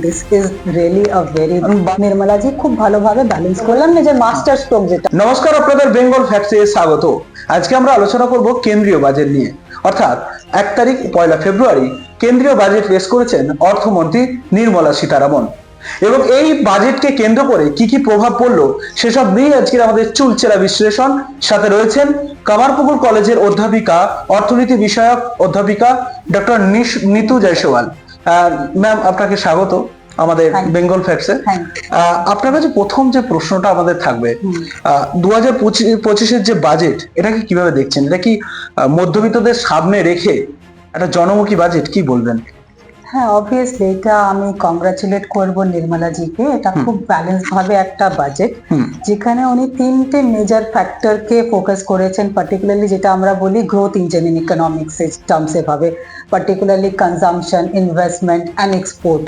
This is really a very Nirmala ji খুব ভালোভাবে balance করলাম নিজের মাস্টার স্ট্রোক যেটা। নমস্কার, আপনাদের বেঙ্গল ফ্যাক্টসে স্বাগত। আজকে আমরা আলোচনা করব কেন্দ্রীয় বাজেট নিয়ে। অর্থাৎ 1 তারিখ 1 ফেব্রুয়ারি কেন্দ্রীয় বাজেট পেশ করেছেন অর্থমন্ত্রী নির্মলা সীতারামন, এবং এই বাজেটকে কেন্দ্র করে কি কি প্রভাব পড়লো সেসব নিয়ে আজকের আমাদের চুলচেরা বিশ্লেষণ। সাথে রয়েছেন কামারপুকুর কলেজের অধ্যাপিকা, অর্থনীতি বিষয়ক অধ্যাপিকা ডক্টর নিতু জয়সওয়াল। ম্যাম, আপনাকে স্বাগত আমাদের বেঙ্গল ফ্যাক্টসে। আপনার কাছে প্রথম যে প্রশ্নটা আমাদের থাকবে, 2025-এর যে বাজেট, এটাকে কিভাবে দেখছেন? এটা কি মধ্যবিত্তদের সামনে রেখে একটা জনমুখী বাজেট, কি বলবেন? হ্যাঁ, অবভিয়াসলি এটা আমি কংগ্রাচুলেট করব নির্মলা জিকে। এটা খুব ব্যালেন্স ভাবে একটা বাজেট, যেখানে উনি 3টে মেজর ফ্যাক্টরকে ফোকাস করেছেন, পার্টিকুলারলি যেটা আমরা বলি গ্রোথ ইঞ্জিন ইন ইকোনমিক্স টার্মসে ভাবে, particularly consumption, investment and export.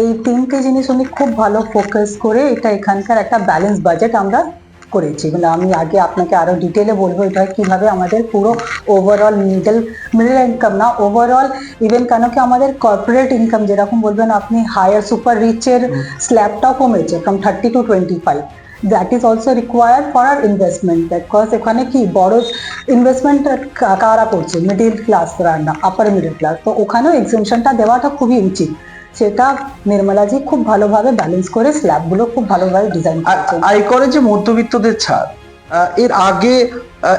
এই 3টে জিনিস উনি খুব ভালো ফোকাস করে এটা এখানকার একটা ব্যালেন্স বাজেট আমরা করেছি। মানে আমি আগে আপনাকে আরো ডিটেলে বলবো এটা কিভাবে আমাদের পুরো ওভারঅল মিডল ইনকাম না, ওভারঅল ইভেন কেন কি আমাদের কর্পোরেট ইনকাম যেরকম বলবেন আপনি, হায়ার সুপার রিচের স্ল্যাবটাও কমেছে from 30 to 25। That is also required for our investment, because এখানে কি বড় ইনভেস্টমেন্ট কারা করছে, মিডিল ক্লাস না আপার মিডিল ক্লাস, তো ওখানেও এক্সেমশনটা দেওয়াটা খুবই উচিত। সেটা নির্মলাজি খুব ভালোভাবে ব্যালেন্স করে স্ল্যাবগুলো খুব ভালোভাবে ডিজাইন করেছেন। আয়করে যে মধ্যবিত্তদের ছাড়, এর আগে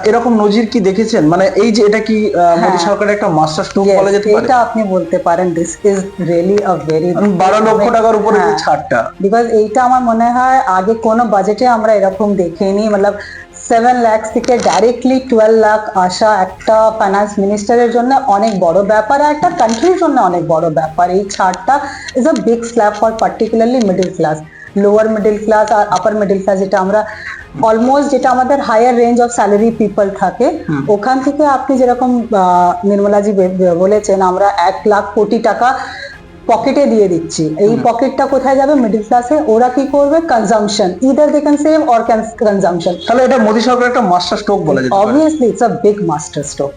এরকম নজির কি দেখেছেন? মানে এই যে এটা কি মোদী সরকারের একটা মাস্টার স্ট্রোক বলা যেতে পারে? এটা আপনি বলতে পারেন this is really a very 12 লক্ষ টাকার উপরে যে ছাড়টা, বিকজ এইটা আমার মনে হয় আগে কোনো বাজেটে আমরা এরকম দেখিনি। मतलब 7 লাখ থেকে ডাইরেক্টলি 12 লাখ আসা একটা ফাইন্যান্স মিনিস্টারের জন্য অনেক বড় ব্যাপার, আর একটা কান্ট্রির জন্য অনেক বড় ব্যাপার। এই ছাড়টা is a big slab for particularly middle class, lower middle class আর আপার মিডল ক্লাস, যেটা আমরা অলমোস্ট যেটা আমাদের higher range of salary people থাকে, ওখান থেকে আপনি যেরকম নির্মলাজি বলেছেন আমরা 1,00,00,000 টাকা পকেটে দিয়ে দিচ্ছি। এই পকেটটা কোথায় যাবে? মিডল ক্লাসে। ওরা কি করবে? Consumption, either they can save or can consumption. তাহলে এটা মোদী সরকার একটা মাস্টার স্ট্রোক বলা যেতে পারে। Obviously it's a big master stroke.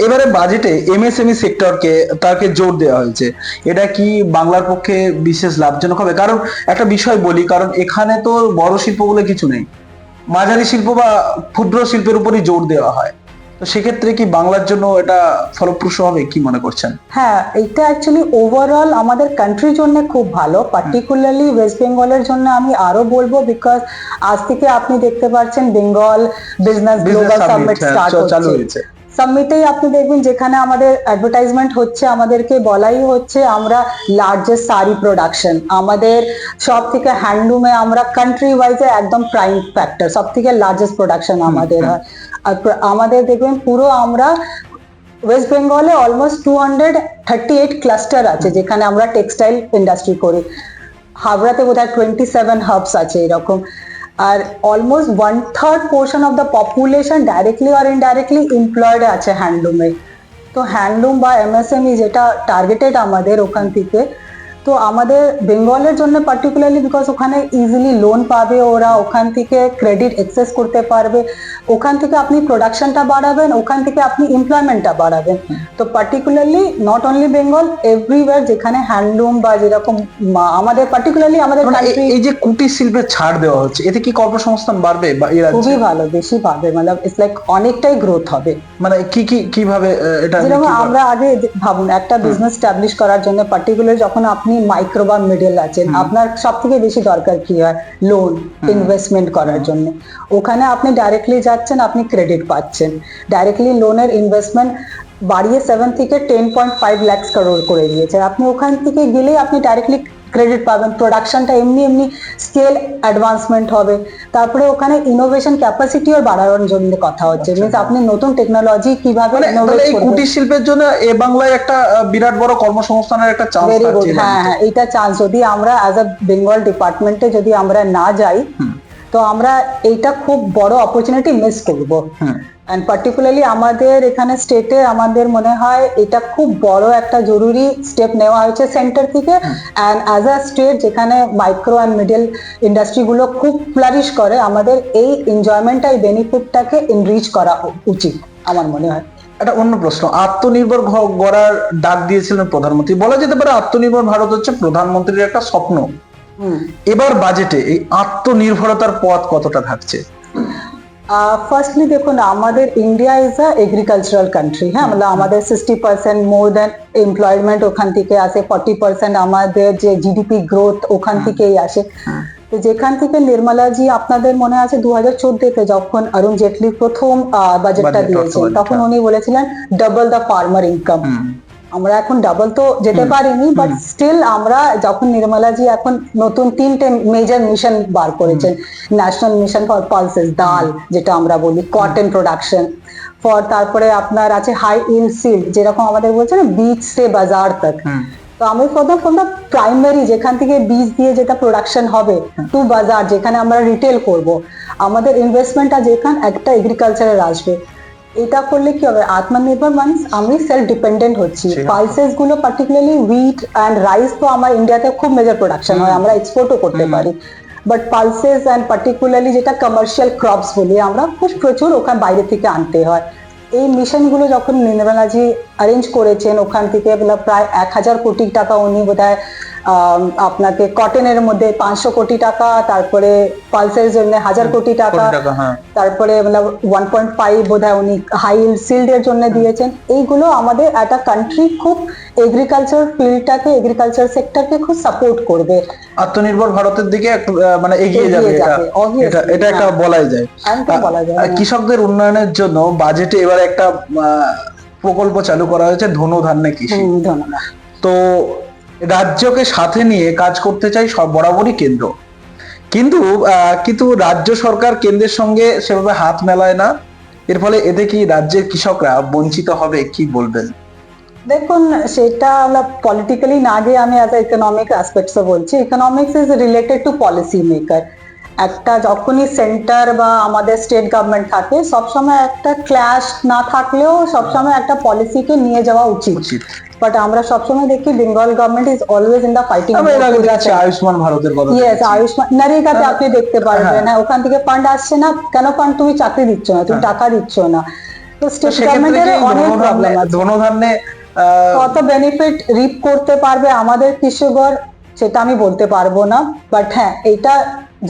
এবারে বাজেটে এমএসএমই সেক্টরকে তাকে জোর দেওয়া হয়েছে। এটা কি বাংলার পক্ষে বিশেষ লাভজনক হবে? কারণ একটা বিষয় বলি, কারণ এখানে তো বড় শিল্প বলে কিছু নেই, মাঝারি শিল্প বা ক্ষুদ্র শিল্পের উপরই জোর দেওয়া হয়। তো সেক্ষেত্রে কি বাংলার জন্য এটা ফলপ্রসূ হবে, কি মনে করছেন? হ্যাঁ, এটা অ্যাকচুয়ালি ওভারঅল আমাদের কান্ট্রির জন্য খুব ভালো, পার্টিকুলারলি ওয়েস্ট বেঙ্গলের জন্য আমি আরো বলবো, বিকজ আজ থেকে আপনি দেখতে পাচ্ছেন Bengal business global summit start হচ্ছে। সামিটেই আপনি দেখবেন যেখানে আমাদের অ্যাডভার্টাইজমেন্ট হচ্ছে, আমাদেরকে বলাই হচ্ছে আমরা লার্জেস্ট শাড়ি প্রোডাকশন, আমাদের সব থেকে হ্যান্ডলুমে আমরা কান্ট্রি ওয়াইজে একদম প্রাইম ফ্যাক্টর, সব থেকে লার্জেস্ট প্রোডাকশন আমাদের হয়। আর আমাদের দেখবেন পুরো আমরা ওয়েস্ট বেঙ্গলে অলমোস্ট 238 ক্লাস্টার আছে যেখানে আমরা টেক্সটাইল ইন্ডাস্ট্রি করি। হাবড়াতে বোধহয় 27 হাবস আছে এরকম। আর almost 1/3 portion of the population directly আর ইনডাইরেক্টলি এমপ্লয়েড আছে হ্যান্ডলুমে। তো হ্যান্ডলুম বা এমএসএমই যেটা টার্গেটেড আমাদের ওখান থেকে, তো আমাদের বেঙ্গলের জন্য পার্টিকুলারলি বিকজ ওখানে ইজিলি লোন পাবে ওরা, ওখান থেকে ক্রেডিট অ্যাক্সেস করতে পারবে, ওখান থেকে আপনি প্রোডাকশনটা বাড়াবেন, ওখান থেকে আপনি এমপ্লয়মেন্টটা বাড়াবেন। তো particularly not only Bengal, everywhere যেখানে হ্যান্ডলুম বা যেরকম আমাদের পার্টিকুলারলি আমাদের এই যে কুটির শিল্পের ছাড় দেওয়া হচ্ছে, এতে কি কর্মসংস্থান বাড়বে? খুবই ভালো, বেশি বাড়বে, মানে ইটস লাইক অনেকটাই গ্রোথ হবে। মানে কিভাবে এটা? যেরকম আমরা আগে ভাবুন একটা বিজনেস স্টাবলিশ করার জন্য পার্টিকুলার যখন আপনি মাইক্রো বা মিডল আছেন, আপনার সব থেকে বেশি দরকার কি হয়? লোন, ইনভেস্টমেন্ট করার জন্য। ওখানে আপনি ডাইরেক্টলি যাচ্ছেন, আপনি ক্রেডিট পাচ্ছেন, ডাইরেক্টলি লোনের ইনভেস্টমেন্ট বাড়িয়ে 7 থেকে 10.5 লাখ করোড় করে দিয়েছে। আপনি ওখান থেকে গেলেই আপনি ডাইরেক্টলি ক্রেডিট পাবেন, প্রোডাকশনটা এমনি স্কেল অ্যাডভান্সমেন্ট হবে। তারপরে ওখানে ইনোভেশন ক্যাপাসিটিও বাড়ানোর জন্য কথা হচ্ছে, মিন্স আপনি নতুন টেকনোলজি কিভাবে ইনোভেট করবেন। কুটির শিল্পের জন্য এ বাংলায় একটা বিরাট বড় কর্মসংস্থানের একটা চান্স আছে। হ্যাঁ, এইটা চান্স যদি আমরা অ্যাজ আ বেঙ্গল ডিপার্টমেন্টে যদি আমরা না যাই, তো আমরা এইটা খুব বড় অপরচুনিটি মিস করব। অ্যান্ড পার্টিকুলারলি আমাদের এখানে স্টেটে আমাদের মনে হয় এটা খুব বড় একটা জরুরি স্টেপ নেওয়া হয়েছে সেন্টার থেকে। অ্যান্ড অ্যাজ আ স্টেট যেখানে মাইক্রো অ্যান্ড মিডল ইন্ডাস্ট্রিগুলো খুব ফ্লারিশ করে, আমাদের এই এনজয়মেন্টটা, এই বেনিফিটটাকে এনরিচ করা উচিত আমার মনে হয়। একটা অন্য প্রশ্ন, আত্মনির্ভর গড়ার ডাক দিয়েছিলেন প্রধানমন্ত্রী, বলা যেতে পারে আত্মনির্ভর ভারত হচ্ছে প্রধানমন্ত্রীর একটা স্বপ্ন। এবার বাজেটে এই আত্মনির্ভরতার পথ কতটা থাকছে? ফার্স্টলি দেখুন, আমাদের India is a agricultural country, হ্যাঁ, মানে আমাদের 60% মোর দেন এমপ্লয়মেন্ট ওখান থেকে আসে, 40% আমাদের যে জিডিপি গ্রোথ ওখান থেকেই আসে। তো যেখান থেকে নির্মলাজি, আপনাদের মনে আছে 2014-তে যখন অরুণ জেটলি প্রথম বাজেটটা দিয়েছেন, তখন উনি বলেছিলেন ডাবল দ্য ফার্মার ইনকাম। আমরা এখন ডাবল তো যেতে পারিনি, বাট স্টিল আমরা যখন নির্মলাজি এখন নতুন 3টে মেজর মিশন বার করেছেন, ন্যাশনাল মিশন ফর পালসেস, ডাল যেটা আমরা বলি, কটন প্রোডাকশন ফর, তারপরে আপনার আছে হাই ইল্ড সিড, যেরকম আমাদের বলছে না বীজ সে বাজার তক। তো আমি ফ্রম দ্য প্রাইমারি, যেখান থেকে বীজ দিয়ে যেটা প্রোডাকশন হবে, টু বাজার যেখানে আমরা রিটেল করব, আমাদের ইনভেস্টমেন্টটা যেখানে একটা এগ্রিকালচারে আসবে। এটা করলে কি হবে, আত্মনির্ভর মানে আমি সেলফ ডিপেন্ডেন্ট হচ্ছি। পালসেস গুলো পার্টিকুলারলি হুইট অ্যান্ড রাইস তো আমার ইন্ডিয়াতে খুব মেজর প্রোডাকশন হয়, আমরা এক্সপোর্টও করতে পারি, বাট পালসেস অ্যান্ড পার্টিকুলারলি যেটা কমার্শিয়াল ক্রপস বলি আমরা, খুব প্রচুর ওখানে বাইরে থেকে আনতে হয়। এই মিশনগুলো যখন নির্মলাজি অ্যারেঞ্জ করেছেন, ওখান থেকে প্রায় 1000 কোটি টাকা উনি বোধহয় আপনাকে কটনের মধ্যে 500 কোটি টাকা, তারপরে পালসের জন্য 1000 কোটি টাকা, তারপরে 1.5 বোধহয় উনি হাই সিল্ড এর জন্য দিয়েছেন। এইগুলো আমাদের একটা কান্ট্রি খুব এগ্রিকালচার ফিল্ডটাকে, এগ্রিকালচার সেক্টরকে খুব সাপোর্ট করবে, আত্মনির্ভর ভারতের দিকে মানে এগিয়ে যাবে, এটা একটা বলাই যায়। কৃষকদের উন্নয়নের জন্য বাজেটে এবার একটা প্রকল্প চালু করা হয়েছে, ধনধান্যে কৃষি। তো রাজ্যকে সাথে নিয়ে কাজ করতে চাই বরাবরই কেন্দ্র, কিন্তু রাজ্য সরকার কেন্দ্রের সঙ্গে সেভাবে হাত মেলায় না। এর ফলে এতে কি রাজ্যের কৃষকরা বঞ্চিত হবে, কি বলবেন? দেখুন, সেটা পলিটিক্যালি না গিয়ে আমি অ্যাজ ইকোনমিক অ্যাসপেক্টসও বলছি। Economics is related to policy maker. একটা যখনই সেন্টার বা আমাদের স্টেট গভর্নমেন্ট থাকে, সবসময় একটা ক্ল্যাশ না থাকলেও সবসময় একটা পলিসিকে নিয়ে যাওয়া উচিত। বাট আমরা সবসময় দেখি Bengal government is always in the fighting. Ayushman ভারতের কথা, ইয়েস, আয়ুষ্মান নরেগাতে আপনি দেখতে পারবেন, হ্যাঁ, ওখান থেকে ফান্ড আসছে না কেন? ফান্ড তুমি চাকরি দিচ্ছ না, তুমি টাকা দিচ্ছ না। তো স্টেট গভর্নমেন্টের অনেক প্রবলেম আছে। ধনধান্যে কত বেনিফিট রিপ করতে পারবে আমাদের কৃষকগণ সেটা আমি বলতে পারবো না, বাট হ্যাঁ, এটা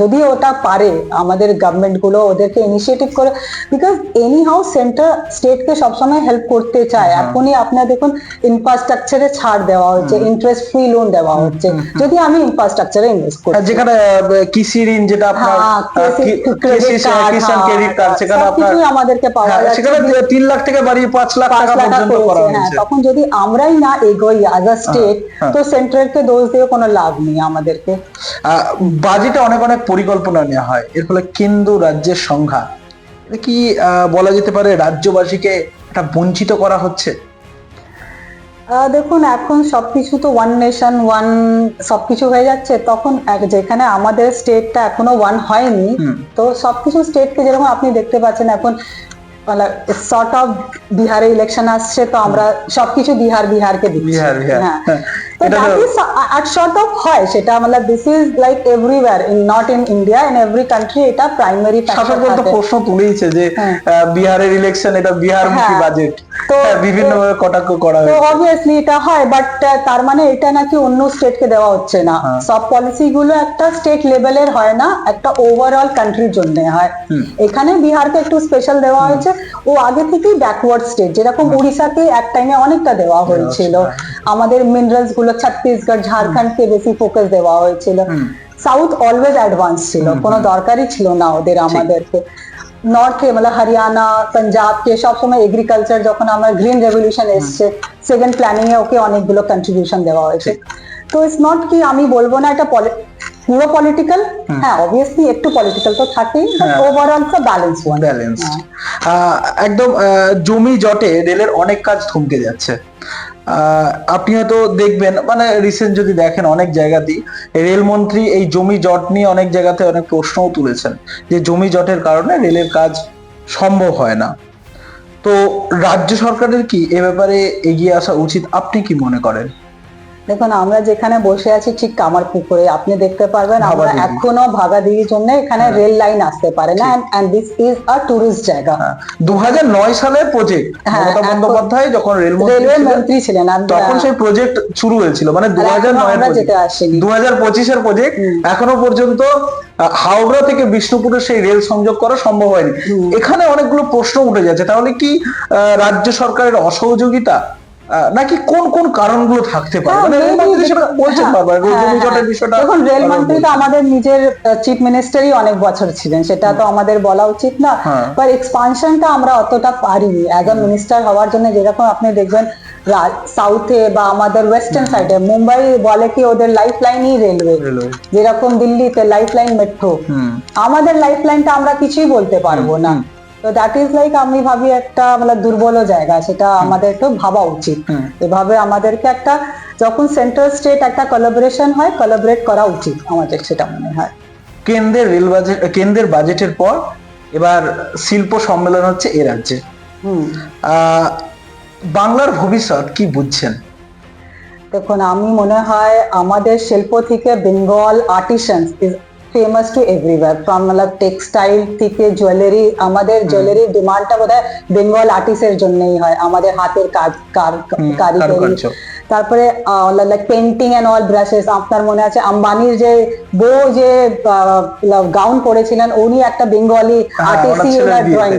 যদি ওটা পারে আমাদের গভর্নমেন্ট গুলো ওদেরকে ইনিশিয়েটিভ করে, বিকজ এনি হাউ সেন্টার স্টেটকে সবসময় হেল্প করতে চায়। এখনই আপনার দেখুন ইনফ্রাস্ট্রাকচারে ছাড় দেওয়া হচ্ছে, ইন্টারেস্ট ফ্রি লোন দেওয়া হচ্ছে, যদি আমি ইনফ্রাস্ট্রাকচারে ইনভেস্ট করি, যেখানে কৃষি ঋণ, যেটা আপনার কিষাণ ক্রেডিট কার্ড, সেখানে আপনার আমাদেরকে পাওয়া যাচ্ছে, সেখানে 3 লাখ থেকে বাড়িয়ে 5 লাখ টাকা পর্যন্ত করা হয়েছে। তখন যদি আমরাই না এগোই অ্যাজ আ স্টেট, তো সেন্ট্রালকে দোষ দিয়ে কোনো লাভ নেই আমাদেরকে। বাজেটে অনেক পরিকল্পনা নেওয়া হয়, এর ফলে কেন্দ্র রাজ্যের সংঘাত, কি বলা যেতে পারে রাজ্যবাসীকে একটা বঞ্চিত করা হচ্ছে? দেখুন, এখন সবকিছু তো ওয়ান নেশন ওয়ান সবকিছু হয়ে যাচ্ছে, তখন যেখানে আমাদের স্টেটটা এখনো ওয়ান হয়নি, তো সবকিছু স্টেটকে যেরকম আপনি দেখতে পাচ্ছেন এখন সর্ট অফ বিহারে ইলেকশন আসছে, তো আমরা সবকিছু বিহারকে দিচ্ছি। হ্যাঁ, তো দ্যাট ইজ আট সর্ট অফ হয় সেটা, মানে this is like everywhere, not in India, in every country এটা প্রাইমারি ফ্যাক্টর। শাসকদল তো প্রশ্ন তুলেইছে যে বিহারের ইলেকশন, এটা বিহারমুখী বাজেট, তো বিভিন্ন ভাবে কটাক্ষ করা হয়। তো অবভিয়াসলি এটা হয়, বাট তার মানে এটা নাকি অন্য স্টেটকে দেওয়া হচ্ছে না। সব পলিসি গুলো একটা স্টেট লেভেলের হয় না, একটা ওভারঅল কান্ট্রির জন্য হয়। এখানে বিহারকে একটু স্পেশাল দেওয়া হয়েছে, ও আগে থেকেই ব্যাকওয়ার্ড স্টেট, যেরকম উড়িষ্যাকে এক টাইমে অনেকটা দেওয়া হয়েছিল, আমাদের মিনারেলস গুলো ছত্তিশগড় ঝাড়খণ্ডকে বেশি ফোকাস দেওয়া হয়েছিল। সাউথ অলওয়েজ অ্যাডভান্স ছিল, কোনো দরকারই ছিল না ওদের আমাদেরকে। নর্থে মানে হরিয়ানা পাঞ্জাবকে সবসময় এগ্রিকালচার, যখন আমার গ্রিন রেভলিউশন এসছে সেকেন্ড প্ল্যানিং এ ওকে অনেকগুলো কন্ট্রিবিউশন দেওয়া হয়েছে। তো ইটস নট কি আমি বলবো না এটা পুরো পলিটিক্যাল, হ্যাঁ অবভিয়াসলি একটু পলিটিক্যাল তো থাকেই, বাট ওভারঅল তো ব্যালেন্স একদম। জমি জটে রেলের অনেক কাজ থমকে যাচ্ছে। আপনি হয়তো দেখবেন, মানে রিসেন্ট যদি দেখেন, অনেক জায়গাতেই রেলমন্ত্রী এই জমি জট নিয়ে অনেক জায়গাতে অনেক প্রশ্নও তুলেছেন যে জমি জটের কারণে রেলের কাজ সম্ভব হয় না। তো রাজ্য সরকারের কি এ ব্যাপারে এগিয়ে আসা উচিত, আপনি কি মনে করেন? দেখুন আমরা যেখানে বসে আছি ঠিক কামারপুকুরে, আপনি দেখতে পারবেন আমরা ভাগাদিঘি। এখনো ভাগাদিঘির জন্য এখানে রেল লাইন আসতে পারে না, and this is a tourist জায়গা। 2009 সালের প্রজেক্ট, হ্যাঁ, মমতা এখন বন্দ্যোপাধ্যায় যখন রেলওয়ে মন্ত্রী ছিলেন, তখন সেই প্রজেক্ট শুরু হয়েছিল, মানে 2009 আমরা এর যেতে আসেনি। 2025 এর প্রজেক্ট এখনো পর্যন্ত হাওড়া থেকে বিষ্ণুপুরের সেই রেল সংযোগ করা সম্ভব হয়নি। এখানে অনেকগুলো প্রশ্ন উঠে যাচ্ছে, তাহলে কি রাজ্য সরকারের অসহযোগিতা নাকি কোন কোন কারণগুলো থাকতে পারে? মানে রেল মন্ত্রী সেটা বলছেন বারবার, জমি জটের বিষয়টা। দেখুন রেল মন্ত্রী তো আমাদের নিজের চিফ মিনিস্টারই অনেক বছর ছিলেন, সেটা তো আমাদের বলা উচিত না, বাট এক্সপানশনটা আমরা অতটা পারিনি অ্যাজ আ মিনিস্টার হওয়ার জন্য। যেরকম আপনি দেখবেন সাউথে বা আমাদের ওয়েস্টার্ন সাইডে মুম্বাই বলে কি ওদের লাইফ লাইনই রেলওয়ে, যেরকম দিল্লিতে লাইফ লাইন মেট্রো, আমাদের লাইফ লাইনটা আমরা কিছুই বলতে পারবো না। তো দ্যাট ইজ লাইক আমি ভাবি একটা মানে দুর্বল জায়গা, সেটা আমাদের একটু ভাবা উচিত। এভাবে আমাদেরকে একটা যখন সেন্ট্রাল স্টেট একটা কোলাবোরেশন হয়, কোলাবোরেট করা উচিত আমাদের, সেটা মনে হয়। কেন্দ্রের রেল বাজেট, কেন্দ্রের বাজেটের পর এবার শিল্প সম্মেলন হচ্ছে এ রাজ্যে। বাংলার ভবিষ্যৎ কি বুঝছেন? দেখুন আমি মনে হয় আমাদের শিল্প থেকে Bengal artisans is famous to everywhere, from মানে টেক্সটাইল থেকে জুয়েলারি, আমাদের জুয়েলারির ডিমান্ডটা বোধহয় বেঙ্গল আর্টিস্টের জন্যই হয়, আমাদের হাতের কাজ কারিগরি। তারপরে like painting and all brushes, আপনার মনে আছে আম্বানির যে বউ যে গাউন পরেছিলেন, উনি একটা বেঙ্গলি আর্টিস্টই ড্রয়িং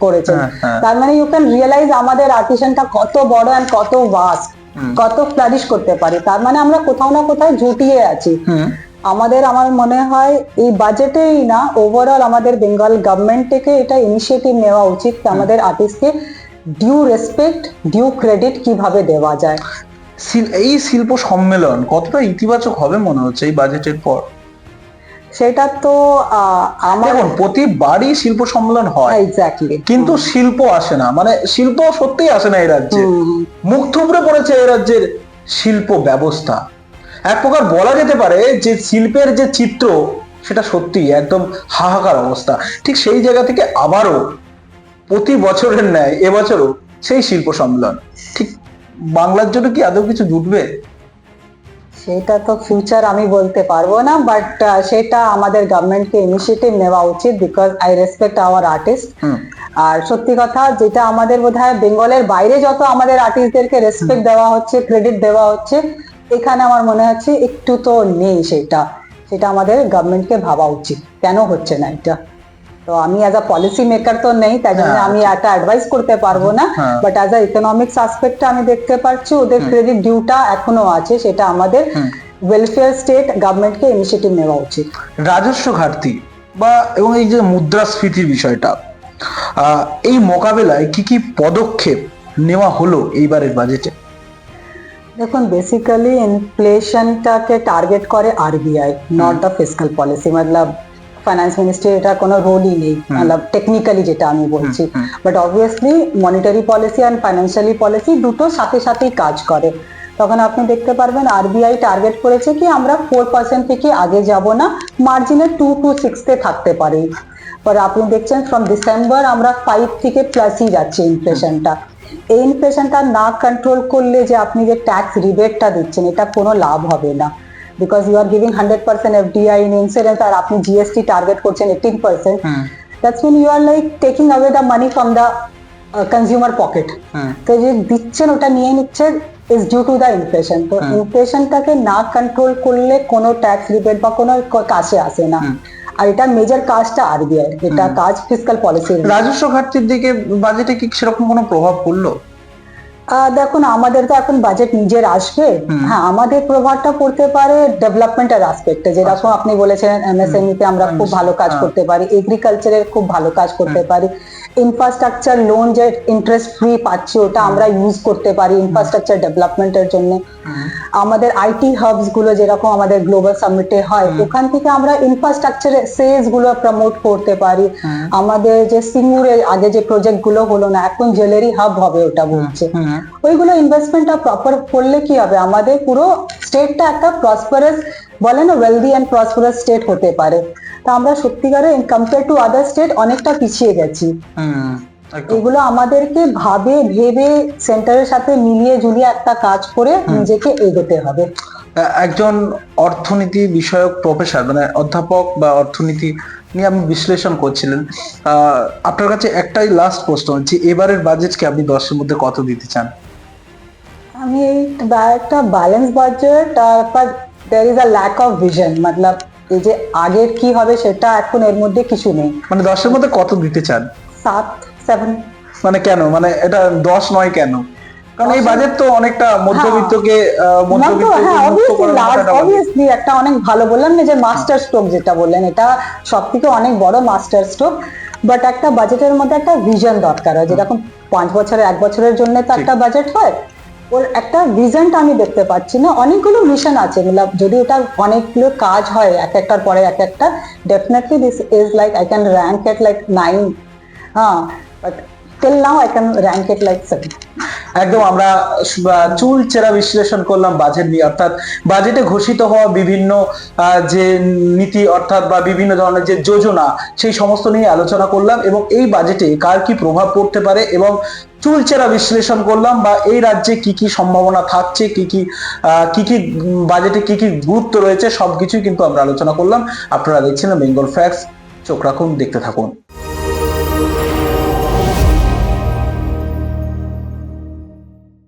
করেছেন। তার মানে ইউ ক্যান রিয়েলাইজ আমাদের আর্টিসানটা কত বড় এন্ড কত ভাস্ট, কত ফ্লারিশ করতে পারি। তার মানে আমরা কোথাও না কোথাও জুটিয়ে আছি। আমার মনে হয় এই বাজেটেই না, ওভারঅল আমাদের বেঙ্গল গভর্নমেন্ট থেকে এটা ইনিশিয়েটিভ নেওয়া উচিত আমাদের আর্টিস্টকে ডিউ রেসপেক্ট, ডিউ ক্রেডিট কিভাবে দেওয়া যায়। এই শিল্প সম্মেলন কতটা ইতিবাচক হবে মনে হচ্ছে এই বাজেটের পর? সেটা তো আমার প্রতিবারই শিল্প সম্মেলন হয়, এক্স্যাক্টলি, কিন্তু শিল্প আসে না, মানে শিল্প সত্যিই আসে না এই রাজ্যে। মুখ থুবড়ে পড়েছে এই রাজ্যের শিল্প ব্যবস্থা। এক প্রকার বলা যেতে পারে যে শিল্পের যে চিত্র সেটা সত্যি একদম হাহাকার অবস্থা। ঠিক সেই জায়গা থেকে আবারও প্রতি বছরের ন্যায় এবছরও সেই শিল্প সম্মেলন, ঠিক বাংলার জন্য কি আদৌ কিছু জুটবে? সেটা তো ফিউচার আমি বলতে পারবো না, বাট সেটা আমাদের গভর্নমেন্টকে ইনিশিয়েটিভ নেওয়া উচিত, because I respect our artist. আর সত্যি কথা যেটা আমাদের বোধহয় বেঙ্গলের বাইরে যত আমাদের আর্টিস্টদেরকে রেসপেক্ট দেওয়া হচ্ছে, ক্রেডিট দেওয়া হচ্ছে, এখানে আমার মনে হচ্ছে একটু তো নেই। সেটা আমাদের গভর্নমেন্টকে ভাবা উচিত, কেন হচ্ছে না এটা। তো আমি অ্যাজ আ পলিসি মেকার তো নেই, তাই জন্য আমি একটা অ্যাডভাইস করতে পারবো না, বাট অ্যাজ আ ইকোনমিক্স অ্যাসপেক্টটা আমি দেখতে পাচ্ছি ওদের ক্রেডিট ডিউটা এখনো আছে, সেটা আমাদের ওয়েলফেয়ার স্টেট গভর্নমেন্টকে ইনিশিয়েটিভ নেওয়া উচিত। রাজস্ব ঘাটতি বা এবং এই যে মুদ্রাস্ফীতির বিষয়টা, এই মোকাবেলায় কি কি পদক্ষেপ নেওয়া হলো এইবারের বাজেটে? দেখুন বেসিক্যালি ইনফ্লেশনটাকে টার্গেট করে RBI, not the fiscal policy. Matlab finance ministry এটা কোনো রোলই নেই, মতলব টেকনিক্যালি যেটা আমি বলছি, but obviously monetary policy and financially policy দুটো সাথে সাথেই কাজ করে। তখন আপনি দেখতে পারবেন আরবিআই টার্গেট করেছে কি আমরা 4% থেকে আগে যাব না, মার্জিনে 2 to 6 থাকতে পারি। পরে আপনি দেখছেন ফ্রম ডিসেম্বর আমরা 5 থেকে প্লাসই যাচ্ছে ইনফ্লেশনটা। এই ইনফ্লেশনটা না কন্ট্রোল করলে যে আপনি যে ট্যাক্স রিবেটটা দিচ্ছেন, এটা কোনো লাভ হবে না, because you are giving 100% FDI in insurance আর আপনি GST টার্গেট করছেন 18%, that's mean you are like taking away the money from the consumer pocket. তো যে দিচ্ছেন ওটা নিয়ে নিচ্ছে is due to the inflation. তো ইনফ্লেশনটাকে না কন্ট্রোল করলে কোনো ট্যাক্স রিবেট বা কোনো কাজে আসে না, আর এটা মেজর কাজটা আরবিআই, এটা কাজ ফিসকাল পলিসির। রাজস্ব ঘাটতির দিকে বাজেটে কি সেরকম কোনো প্রভাব পড়লো? দেখুন আমাদের তো এখন বাজেট নিজের আসবে, হ্যাঁ আমাদের প্রভাবটা পড়তে পারে ডেভেলপমেন্টের আসপেক্টে, যেরকম আপনি বলেছেন MSME তে আমরা খুব ভালো কাজ করতে পারি, এগ্রিকালচারের খুব ভালো কাজ করতে পারি, ইনফ্রাস্ট্রাকচার লোন যে ইন্টারেস্ট ফ্রি পাচ্ছি ওটা আমরা ইউজ করতে পারি ইনফ্রাস্ট্রাকচার ডেভেলপমেন্টের জন্য। আমাদের আইটি হাবস গুলো যেরকম আমাদের গ্লোবাল সামিটে হয়, ওখান থেকে আমরা ইনফ্রাস্ট্রাকচার সেলস গুলো প্রমোট করতে পারি। আমাদের যে সিঙ্গুরে আগে যে প্রজেক্ট গুলো হলো না, এখন জুয়েলারি হাব হবে ওটা বলছে, ওইগুলো ইনভেস্টমেন্টটা প্রপার করলে কি হবে, আমাদের পুরো স্টেটটা একটা প্রসপারাস বলে না, ওয়েলদি এন্ড প্রসপারাস স্টেট হতে পারে। তা আমরা সত্যিকারে কম্পেয়ার টু আদার স্টেট অনেকটা পিছিয়ে গেছি। একদম। এগুলো আমাদেরকে ভেবে সেন্টারের সাথে মিলিয়ে ঝুলিয়ে একটা কাজ করে নিজেকে এগোতে হবে। একজন অর্থনীতি বিষয়ক প্রফেসর মানে অধ্যাপক বা অর্থনীতি নিয়ে আপনি বিশ্লেষণ করছিলেন, আপনার কাছে একটাই লাস্ট প্রশ্ন যে এবারের বাজেটকে আপনি 10-এর মধ্যে কত দিতে চান? আমি একটা ব্যালেন্স বাজেট पर there is a lack of vision मतलब এই যে আগের কি হবে সেটা এখন এর মধ্যে কিছু নেই। মানে 10-এর মধ্যে কত দিতে চান? 7-7 মানে কেন, মানে এটা 10 নয় কেন? কারণ এই বাজেট তো অনেকটা মধ্যবিত্তকে হ্যাঁ মুক্ত করার মতো একটা budget। অবভিয়াসলি একটা অনেক ভালো বললাম না যে মাস্টার স্ট্রোক যেটা বললেন এটা সবথেকে অনেক বড় মাস্টার স্ট্রোক, বাট একটা বাজেটের মধ্যে একটা ভিশন দরকার হয়, যেরকম 5 বছরের 1 বছরের জন্য তো একটা বাজেট হয়, ওর একটা ভিশনটা আমি দেখতে পাচ্ছি না। অনেকগুলো মিশন আছে মানে যদি এটা অনেকগুলো কাজ হয় এক একটার পরে এক একটা, definitely this is like I can rank at like 9, হ্যাঁ, but till now I can rank at like 7। একদম আমরা চুল চেরা বিশ্লেষণ করলাম বাজেট নিয়ে, অর্থাৎ বাজেটে ঘোষিত হওয়া বিভিন্ন যে নীতি অর্থাৎ বা বিভিন্ন ধরনের যে যোজনা সেই সমস্ত নিয়ে আলোচনা করলাম এবং এই বাজেটে কার কি প্রভাব পড়তে পারে এবং চুলচেরা বিশ্লেষণ করলাম বা এই রাজ্যে কি কি সম্ভাবনা থাকছে, কি কি বাজেটে কি কি গুরুত্ব রয়েছে সবকিছুই কিন্তু আমরা আলোচনা করলাম। আপনারা দেখছেন বেঙ্গল ফ্যাক্টস, চোখ রাখুন, দেখতে থাকুন।